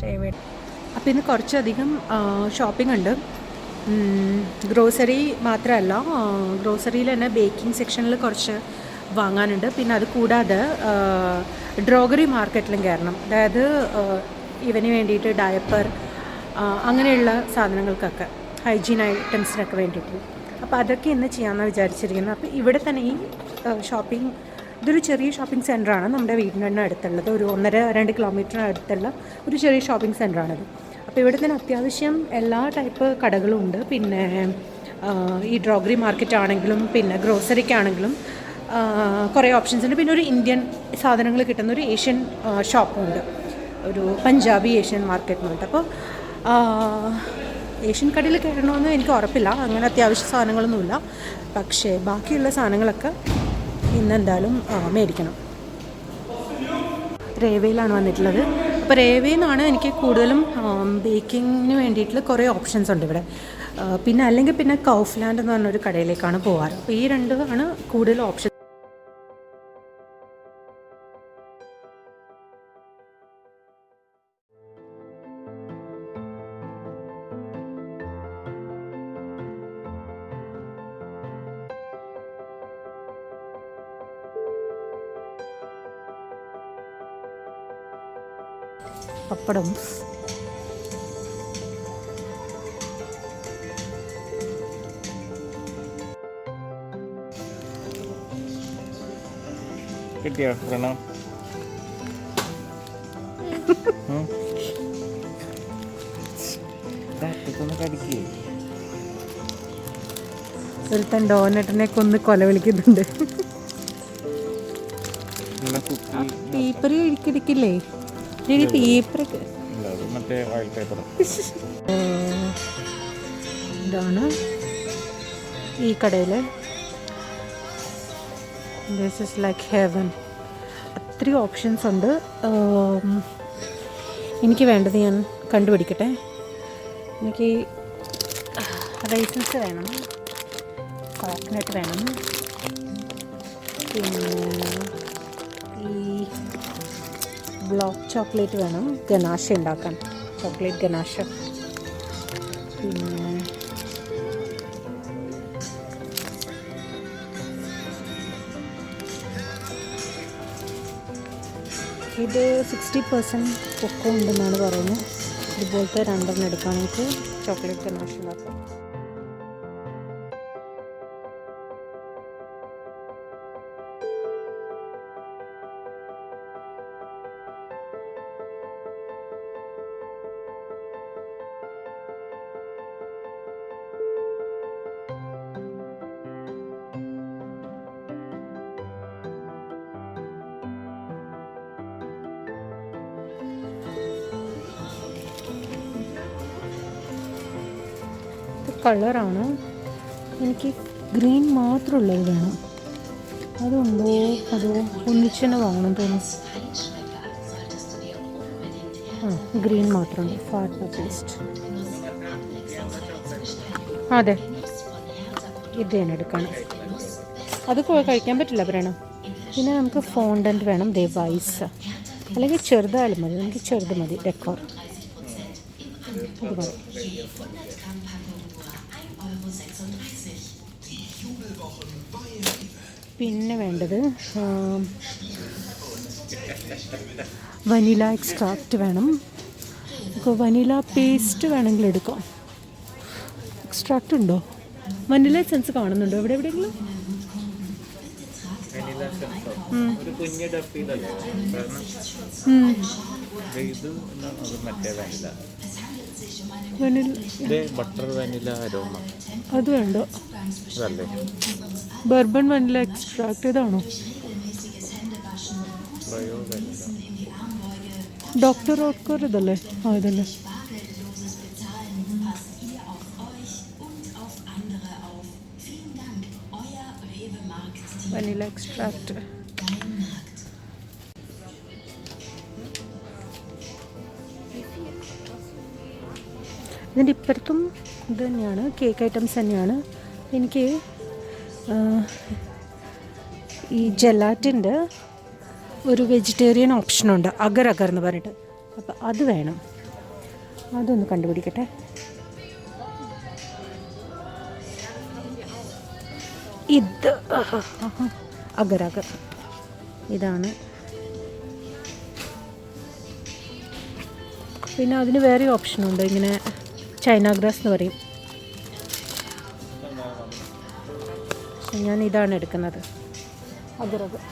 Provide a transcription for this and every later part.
റേവേ. അപ്പോൾ ഇന്ന് കുറച്ചധികം ഷോപ്പിംഗ് ഉണ്ട്. ഗ്രോസറി മാത്രമല്ല, ഗ്രോസറിയിൽ തന്നെ ബേക്കിംഗ് സെക്ഷനിൽ കുറച്ച് വാങ്ങാനുണ്ട്. പിന്നെ അത് കൂടാതെ ഡ്രോഗറി മാർക്കറ്റിലും കയറണം. അതായത് ഇവന് വേണ്ടിയിട്ട് ഡയപ്പർ അങ്ങനെയുള്ള സാധനങ്ങൾക്കൊക്കെ, ഹൈജീൻ ഐറ്റംസിനൊക്കെ വേണ്ടിയിട്ട്. അപ്പോൾ അതൊക്കെ ഇന്ന് ചെയ്യാമെന്നാണ് വിചാരിച്ചിരിക്കുന്നത്. അപ്പോൾ ഇവിടെ തന്നെ ഈ ഷോപ്പിംഗ്, ഇതൊരു ചെറിയ ഷോപ്പിംഗ് സെൻ്ററാണ് നമ്മുടെ വീടിന് തന്നെ അടുത്തുള്ളത്. ഒരു 1.5-2 കിലോമീറ്റർ അടുത്തുള്ള ഒരു ചെറിയ ഷോപ്പിംഗ് സെൻ്ററാണിത്. അപ്പോൾ ഇവിടെ തന്നെ അത്യാവശ്യം എല്ലാ ടൈപ്പ് കടകളും ഉണ്ട്. പിന്നെ ഈ ഡ്രോഗറി മാർക്കറ്റ് ആണെങ്കിലും പിന്നെ ഗ്രോസറിക്കാണെങ്കിലും കുറേ ഓപ്ഷൻസ് ഉണ്ട്. പിന്നെ ഒരു ഇന്ത്യൻ സാധനങ്ങൾ കിട്ടുന്ന ഒരു ഏഷ്യൻ ഷോപ്പും ഉണ്ട്, ഒരു പഞ്ചാബി ഏഷ്യൻ മാർക്കറ്റ് എന്ന് പറഞ്ഞിട്ട്. അപ്പോൾ ഏഷ്യൻ കടയിൽ കയറണമെന്ന് എനിക്ക് ഉറപ്പില്ല, അങ്ങനെ അത്യാവശ്യ സാധനങ്ങളൊന്നുമില്ല. പക്ഷേ ബാക്കിയുള്ള സാധനങ്ങളൊക്കെ ഇന്നെന്തായാലും മേടിക്കണം. റേവയിലാണ് വന്നിട്ടുള്ളത്. അപ്പോൾ റേവയിൽ നിന്നാണ് എനിക്ക് കൂടുതലും ബേക്കിങ്ങിന് വേണ്ടിയിട്ടുള്ള കുറേ ഓപ്ഷൻസ് ഉണ്ട് ഇവിടെ. പിന്നെ അല്ലെങ്കിൽ പിന്നെ കൗഫ്ലാൻഡ് എന്ന് പറഞ്ഞൊരു കടയിലേക്കാണ് പോകാറ്. അപ്പോൾ ഈ രണ്ടുമാണ് കൂടുതൽ ഓപ്ഷൻ. പപ്പടം, കിട്ടിയോ? ഒരുത്തൻ ഡോനറ്റിനെ കൊന്ന് കൊല വിളിക്കുന്നുണ്ട്. പേപ്പർ ഇടിക്കില്ലേ? പേപ്പറൊക്കെ ഇതാണ് ഈ കടയിൽ. This is like heaven. അത്രയും ഓപ്ഷൻസ് ഉണ്ട്. എനിക്ക് വേണ്ടത് ഞാൻ കണ്ടുപിടിക്കട്ടെ. എനിക്ക് റൈസൻസ് വേണം, കോക്കനട്ട് വേണം, പിന്നെ ഈ ബ്ലോക്ക് ചോക്ലേറ്റ് വേണം ഗനാഷ ഉണ്ടാക്കാൻ, ചോക്ലേറ്റ് ഗനാഷ. പിന്നെ ഇത് 60% കൊക്കോ ഉണ്ടെന്നാണ് പറയുന്നത്. ഇതുപോലത്തെ 2 എടുക്കാം നമുക്ക് ചോക്ലേറ്റ് ഗനാഷ ഉണ്ടാക്കാം. കളറാണ്, എനിക്ക് ഗ്രീൻ മാത്രമുള്ളത് വേണം. അതുണ്ടോ? അതോ ഒന്നിച്ച് തന്നെ വാങ്ങണം തോന്നുന്നു. ഗ്രീൻ മാത്രമുണ്ട്. Fat paste. അതെ, ഇത് തന്നെ എടുക്കണം. അത് കഴിക്കാൻ പറ്റില്ല പറയണം. പിന്നെ നമുക്ക് ഫോണ്ടൻറ്റ് വേണം, വൈസ് അല്ലെങ്കിൽ ചെറുതായാലും മതി. എനിക്ക് ചെറുത് മതി, ഡെക്കോർ. ഇത് മതി. പിന്നെ വേണ്ടത് വനില എക്സ്ട്രാക്റ്റ് വേണം. അപ്പോൾ വനില പേസ്റ്റ് വേണമെങ്കിൽ എടുക്കാം. എക്സ്ട്രാക്റ്റ് ഉണ്ടോ? വനില എസൻസ് കാണുന്നുണ്ടോ എവിടെ എവിടെയെങ്കിലും? അത് വേണ്ടോ? ബർബൺ വനില എക്സ്ട്രാക്ട് ഇതാണോ? ഡോക്ടർ ഓട്ട്കർ ഇതല്ലേ? ആ ഇതല്ലേ. Vanilla extract. ഇതിൻ്റെ ഇപ്പുറത്തും ഇത് തന്നെയാണ്, കേക്ക് ഐറ്റംസ് തന്നെയാണ്. എനിക്ക് ഈ ജെലാറ്റിൻ്റെ ഒരു വെജിറ്റേറിയൻ ഓപ്ഷനുണ്ട്, അഗർ അഗർ എന്ന് പറഞ്ഞിട്ട്. അപ്പോൾ അത് വേണം, അതൊന്ന് കണ്ടുപിടിക്കട്ടെ. ഇത് അഗർ അഗർ ഇതാണ്. പിന്നെ അതിന് വേറെ ഓപ്ഷനുണ്ട്, ഇങ്ങനെ ചൈന ഗ്രാസ് എന്ന് പറയും. പക്ഷെ ഞാൻ ഇതാണ് എടുക്കുന്നത്, അഗർ അഗർ.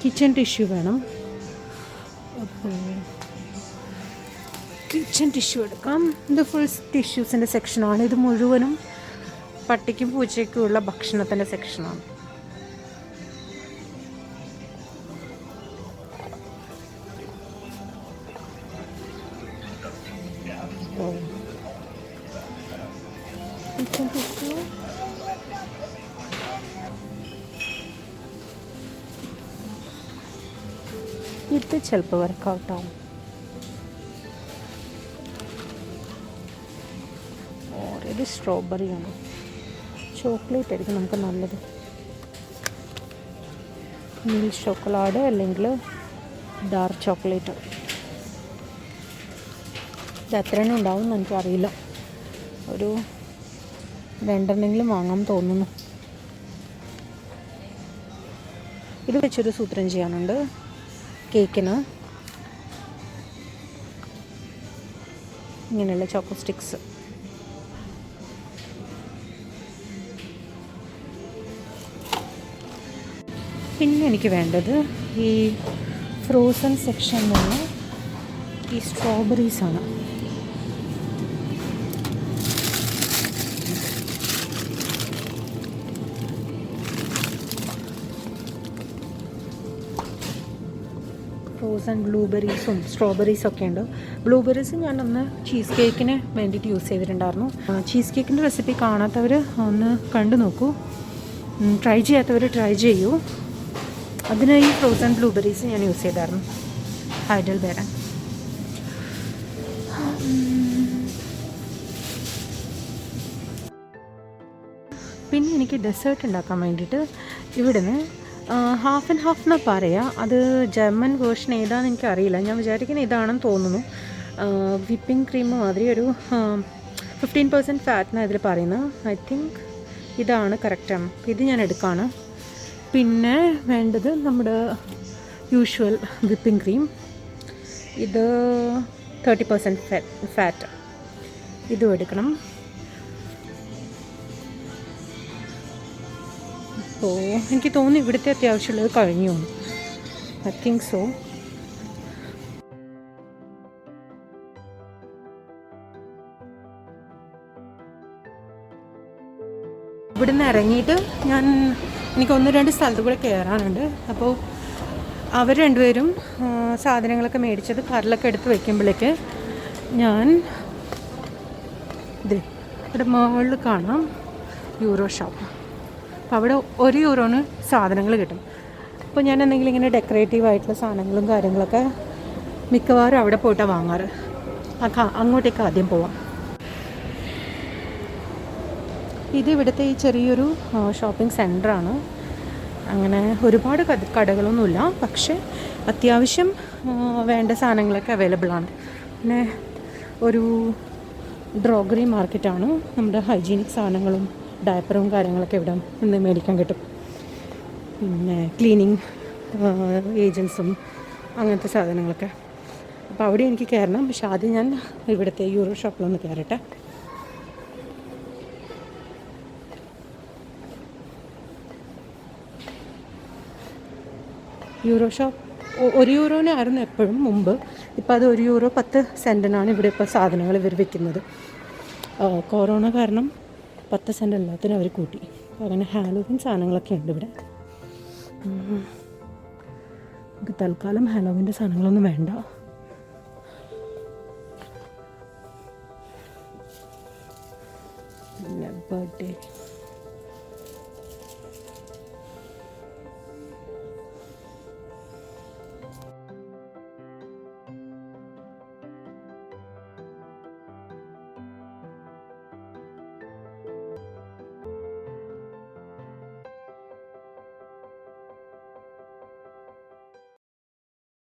കിച്ചൺ ടിഷ്യൂ വേണം. അപ്പോൾ കിച്ചൺ ടിഷ്യൂ എടുക്കാം. ഇത് ഫുൾ ടിഷ്യൂസിൻ്റെ സെക്ഷനാണ്. ഇത് മുഴുവനും പട്ടിക്കും പൂച്ചയ്ക്കുമുള്ള ഭക്ഷണത്തിൻ്റെ സെക്ഷനാണ്. കിച്ചൺ ടിഷ്യൂ ഇത് ചിലപ്പോൾ വർക്കൗട്ടാവും. ഇത് സ്ട്രോബെറിയാണ്. ചോക്ലേറ്റ് ആയിരിക്കും നമുക്ക് നല്ലത്. മിൽക്ക് ചോക്ലേറ്റ് അല്ലെങ്കിൽ ഡാർക്ക് ചോക്ലേറ്റ്. ഇത് എത്ര എണ്ണം ഉണ്ടാവും എന്ന് എനിക്കറിയില്ല. ഒരു 2 വാങ്ങാൻ തോന്നുന്നു. ഇത് വെച്ചൊരു സൂത്രം ചെയ്യാനുണ്ട് കേക്കിന്. ഇങ്ങനെയുള്ള ചോക്കോ സ്റ്റിക്സ്. പിന്നെ എനിക്ക് വേണ്ടത് ഈ ഫ്രോസൺ സെക്ഷനിലുള്ള ഈ സ്ട്രോബെറീസാണ്. ഫ്രോസൺ ബ്ലൂബെറീസും സ്ട്രോബെറീസൊക്കെ ഉണ്ട്. ബ്ലൂബെറീസ് ഞാനൊന്ന് ചീസ് കേക്കിന് വേണ്ടിയിട്ട് യൂസ് ചെയ്തിട്ടുണ്ടായിരുന്നു. ചീസ് കേക്കിൻ്റെ റെസിപ്പി കാണാത്തവർ ഒന്ന് കണ്ടു നോക്കൂ. ട്രൈ ചെയ്യാത്തവർ ട്രൈ ചെയ്യൂ. അതിന് ഈ ഫ്രോസൺ ബ്ലൂബെറീസ് ഞാൻ യൂസ് ചെയ്തായിരുന്നു, ഹൈഡൽബെറി. പിന്നെ എനിക്ക് ഡെസേർട്ട് ഉണ്ടാക്കാൻ വേണ്ടിയിട്ട് ഇവിടുന്ന് ഹാഫ് ആൻഡ് ഹാഫ് എന്നാണ് പറയുക. അത് ജർമ്മൻ വേർഷൻ ഏതാണെന്ന് എനിക്കറിയില്ല. ഞാൻ വിചാരിക്കുന്നത് ഇതാണെന്ന് തോന്നുന്നു. വിപ്പിംഗ് ക്രീം മാതിരി ഒരു 15% ഫാറ്റിനാണ് ഇതിൽ പറയുന്നത്. ഐ തിങ്ക് ഇതാണ് കറക്റ്റാണ്. ഇത് ഞാൻ എടുക്കുകയാണ്. പിന്നെ വേണ്ടത് നമ്മുടെ യൂഷ്വൽ വിപ്പിംഗ് ക്രീം. ഇത് 30% ഫാറ്റ്. ഇതും എടുക്കണം. അപ്പോൾ എനിക്ക് തോന്നുന്നു ഇവിടുത്തെ അത്യാവശ്യമുള്ളത് കഴിഞ്ഞു. I think so. ഇവിടുന്ന് ഇറങ്ങിയിട്ട് എനിക്ക് 1-2 സ്ഥലത്ത് കൂടെ കയറാനുണ്ട്. അപ്പോൾ അവർ രണ്ടുപേരും സാധനങ്ങളൊക്കെ മേടിച്ചത് കാറിലൊക്കെ എടുത്ത് വയ്ക്കുമ്പോഴേക്ക് ഞാൻ ഇവിടെ മുകളിൽ കാണാം യൂറോ ഷോപ്പ്. അപ്പോൾ അവിടെ €1 സാധനങ്ങൾ കിട്ടും. അപ്പോൾ ഞാൻ എന്തെങ്കിലും ഇങ്ങനെ ഡെക്കറേറ്റീവ് ആയിട്ടുള്ള സാധനങ്ങളും കാര്യങ്ങളൊക്കെ മിക്കവാറും അവിടെ പോയിട്ടാണ് വാങ്ങാറ്. അങ്ങോട്ടേക്ക് ആദ്യം പോവാം. ഇത് ഇവിടുത്തെ ഈ ചെറിയൊരു ഷോപ്പിംഗ് സെൻറ്ററാണ്. അങ്ങനെ ഒരുപാട് കടകളൊന്നുമില്ല, പക്ഷേ അത്യാവശ്യം വേണ്ട സാധനങ്ങളൊക്കെ അവൈലബിളാണ്. പിന്നെ ഒരു ഡ്രോഗറി മാർക്കറ്റാണ്. നമ്മുടെ ഹൈജീനിക് സാധനങ്ങളും ഡയപ്പറും കാര്യങ്ങളൊക്കെ ഇവിടെ നിന്ന് മേടിക്കാൻ കിട്ടും. പിന്നെ ക്ലീനിങ് ഏജൻസും അങ്ങനത്തെ സാധനങ്ങളൊക്കെ. അപ്പോൾ അവിടെ എനിക്ക് കയറണം. പക്ഷെ ആദ്യം ഞാൻ ഇവിടുത്തെ യൂറോ ഷോപ്പിലൊന്ന് കയറട്ടെ. യൂറോ ഷോപ്പ് 1 യൂറോനായിരുന്നു എപ്പോഴും മുമ്പ്. ഇപ്പോൾ അത് 1 യൂറോ 10 സെൻറ്റിനാണ് ഇവിടെ ഇപ്പോൾ സാധനങ്ങൾ ഇവർ വിൽക്കുന്നത്. കൊറോണ കാരണം 10 സെൻറ്റ് എല്ലാത്തിനും അവർ കൂട്ടി. അങ്ങനെ ഹാലോവിൻ സാധനങ്ങളൊക്കെ ഉണ്ട് ഇവിടെ. നമുക്ക് തൽക്കാലം ഹാലോവിൻ്റെ സാധനങ്ങളൊന്നും വേണ്ട. പിന്നെ ബർത്ത്ഡേ